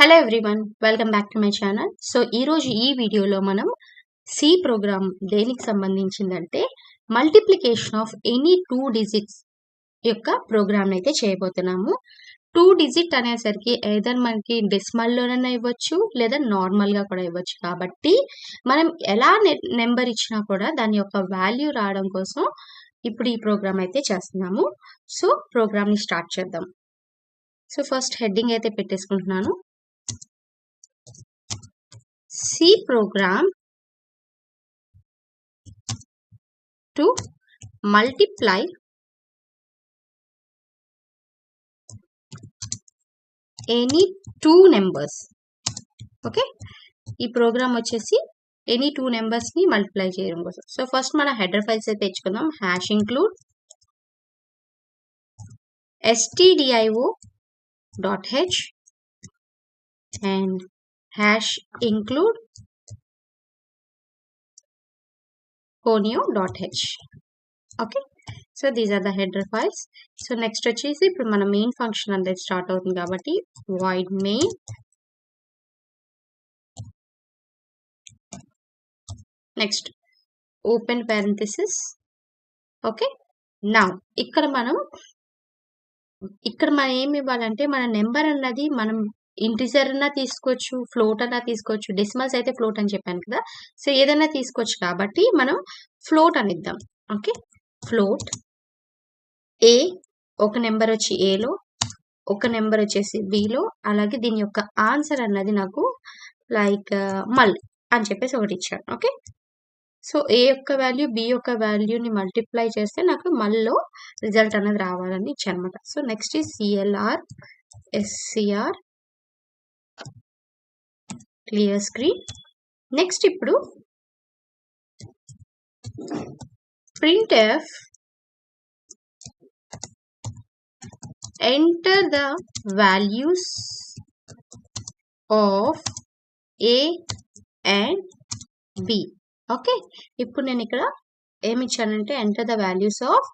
Hello everyone, welcome back to my channel. So ఈరోజు ఈ వీడియోలో మనం సి ప్రోగ్రామ్ దేనికి సంబంధించిందంటే మల్టిప్లికేషన్ ఆఫ్ ఎనీ 2 డిజిట్స్ యొక్క ప్రోగ్రామ్ అయితే చేయబోతున్నాము. 2 డిజిట్ అనేసరికి ఏదైనా మనకి డెసిమల్లోనైనా ఇవ్వచ్చు లేదా నార్మల్గా కూడా ఇవ్వచ్చు. కాబట్టి మనం ఎలా నెంబర్ ఇచ్చినా కూడా దాని యొక్క వాల్యూ రావడం కోసం ఇప్పుడు ఈ ప్రోగ్రామ్ అయితే చేస్తున్నాము. సో ప్రోగ్రామ్ని స్టార్ట్ చేద్దాం. సో ఫస్ట్ హెడ్డింగ్ అయితే పెట్టేసుకుంటున్నాను. C program to multiply any 2 numbers. Okay, ఈ ప్రోగ్రామ్ వచ్చేసి ఎనీ 2 numbers ని మల్టిప్లై చేయడం కోసం. సో ఫస్ట్ మన హెడర్ ఫైల్స్ అయితే తెచ్చుకుందాం. #include stdio.h and #include conio.h. Okay, so these are the header files. So next వచ్చేసి ఇప్పుడు మన మెయిన్ ఫంక్షన్ అనేది స్టార్ట్ అవుతుంది కాబట్టి void main next open parenthesis. Okay, now ఇక్కడ మనం ఏమి ఇవ్వాలంటే మన నెంబర్ అన్నది మనం ఇంటిజర్ అన్నా తీసుకోవచ్చు, ఫ్లోట్ అన్నా తీసుకోవచ్చు. డెసిమల్స్ అయితే ఫ్లోట్ అని చెప్పాను కదా, సో ఏదైనా తీసుకోవచ్చు కాబట్టి మనం ఫ్లోట్ అని ఇద్దాం. ఓకే, ఫ్లోట్ ఏ, ఒక నెంబర్ వచ్చి ఏలో, ఒక నెంబర్ వచ్చేసి బిలో, అలాగే దీని యొక్క ఆన్సర్ అన్నది నాకు లైక్ మల్ అని చెప్పేసి ఒకటి ఇచ్చాను. ఓకే, సో ఏ యొక్క వాల్యూ బి యొక్క వాల్యూని మల్టిప్లై చేస్తే నాకు మల్లో రిజల్ట్ అనేది రావాలని ఇచ్చాను అనమాట. సో నెక్స్ట్ ఈ CLR SCR clear screen. Next ఇప్పుడు printf enter the values of A and B. Okay, ఇప్పుడు నేను ఇక్కడ ఏమి ఇచ్చానంటే enter the values of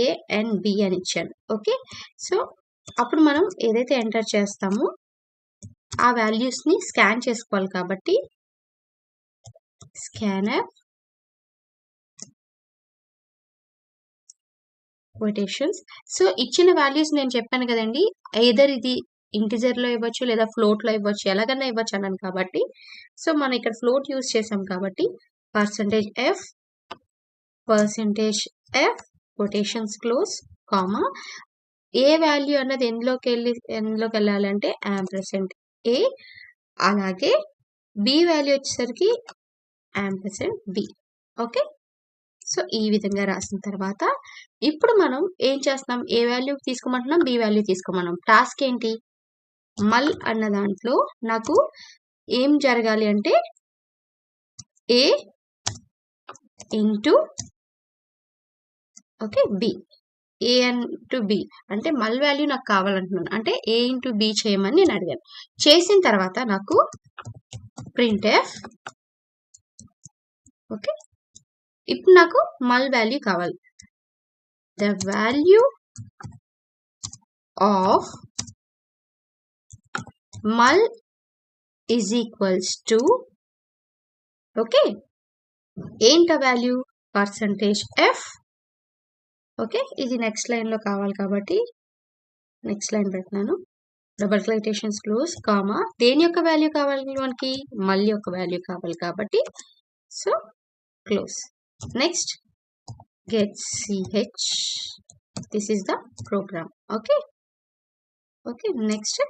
A and B అని ఇచ్చాను. ఓకే, సో అప్పుడు మనం ఏదైతే ఎంటర్ చేస్తామో ఆ వాల్యూస్ని స్కాన్ చేసుకోవాలి కాబట్టి scanf quotations. సో ఇచ్చిన వాల్యూస్ నేను చెప్పాను కదండి, ఐదర్ ఇది ఇంటిజర్లో ఇవ్వచ్చు లేదా ఫ్లోట్లో ఇవ్వచ్చు, ఎలాగన్నా ఇవ్వచ్చు అన్నాను కాబట్టి సో మనం ఇక్కడ ఫ్లోట్ యూజ్ చేసాం కాబట్టి %f quotations close కామా ఏ వాల్యూ అన్నది ఎందులోకి వెళ్ళాలంటే %a, అలాగే బి వాల్యూ వచ్చేసరికి %b. ఓకే, సో ఈ విధంగా రాసిన తర్వాత ఇప్పుడు మనం ఏం చేస్తాం, ఏ వాల్యూ తీసుకోమంటున్నాం, బి వాల్యూ తీసుకోమన్నాం. టాస్క్ ఏంటి, మల్ అన్న దాంట్లో నాకు ఏం జరగాలి అంటే ఏ ఇంటూ ఓకే బి, ఏ ఇంటూ బి అంటే మల్ వాల్యూ నాకు కావాలంటున్నాను, అంటే ఏ ఇంటూ బి చేయమని నేను అడిగాను. చేసిన తర్వాత నాకు printf ఓకే, ఇప్పుడు నాకు మల్ వాల్యూ కావాలి. ద వాల్యూ ఆఫ్ మల్ ఈజ్ ఈక్వల్స్ టు ఓకే ఏంట వాల్యూ %f. ఓకే, ఇది నెక్స్ట్ లైన్లో కావాలి కాబట్టి నెక్స్ట్ లైన్ పెట్టినాను. డబుల్ క్లైటేషన్స్ క్లోజ్ కామా దేని యొక్క వాల్యూ కావాలి మనకి, మల్ యొక్క వాల్యూ కావాలి కాబట్టి so close. Next get ch, this is the program. Okay, next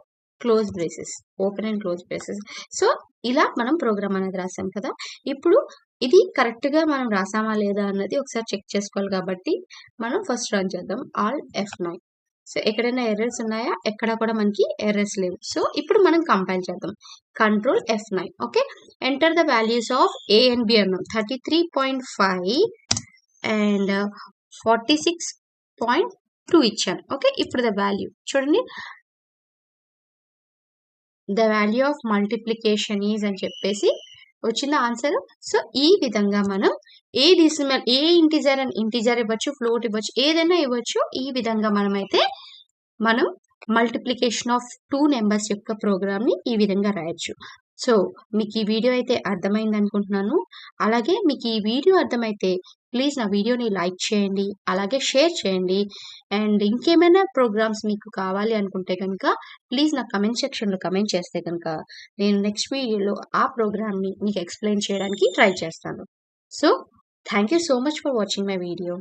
close braces, open and close braces. So ఇలా మనం ప్రోగ్రామ్ అనేది రాసాం కదా. ఇప్పుడు ఇది కరెక్ట్గా మనం రాసామా లేదా అన్నది ఒకసారి చెక్ చేసుకోవాలి కాబట్టి మనం ఫస్ట్ రన్ చేద్దాం Alt F9. సో ఎక్కడైనా ఎర్రర్స్ ఉన్నాయా, ఎక్కడ కూడా మనకి ఎర్రర్స్ లేవు. సో ఇప్పుడు మనం కంపైల్ చేద్దాం Ctrl F9. Okay, enter the values of A and B అన్నాం. 33.5 అండ్ 46.2 ఇచ్చాను. ఓకే, ఇప్పుడు ద వాల్యూ చూడండి, the value of multiplication is అని చెప్పేసి వచ్చింది ఆన్సర్. సో ఈ విధంగా మనం ఏ డెసిమల్, ఏ ఇంటిజర్ ఇవ్వచ్చు, ఫ్లోట్ ఇవ్వచ్చు, ఏదైనా ఇవ్వచ్చు. ఈ విధంగా మనం మల్టిప్లికేషన్ ఆఫ్ 2 నెంబర్స్ యొక్క ప్రోగ్రామ్ని ఈ విధంగా రాయొచ్చు. సో మీకు ఈ వీడియో అయితే అర్థమైంది అనుకుంటున్నాను. అలాగే మీకు ఈ వీడియో అర్థమైతే ప్లీజ్ నా వీడియోని లైక్ చేయండి, అలాగే షేర్ చేయండి. అండ్ ఇంకేమైనా ప్రోగ్రామ్స్ మీకు కావాలి అనుకుంటే కనుక ప్లీజ్ నా కమెంట్ సెక్షన్లో కమెంట్ చేస్తే కనుక నేను నెక్స్ట్ వీడియోలో ఆ ప్రోగ్రామ్ని మీకు ఎక్స్ప్లెయిన్ చేయడానికి ట్రై చేస్తాను. So thank you so much for watching my video.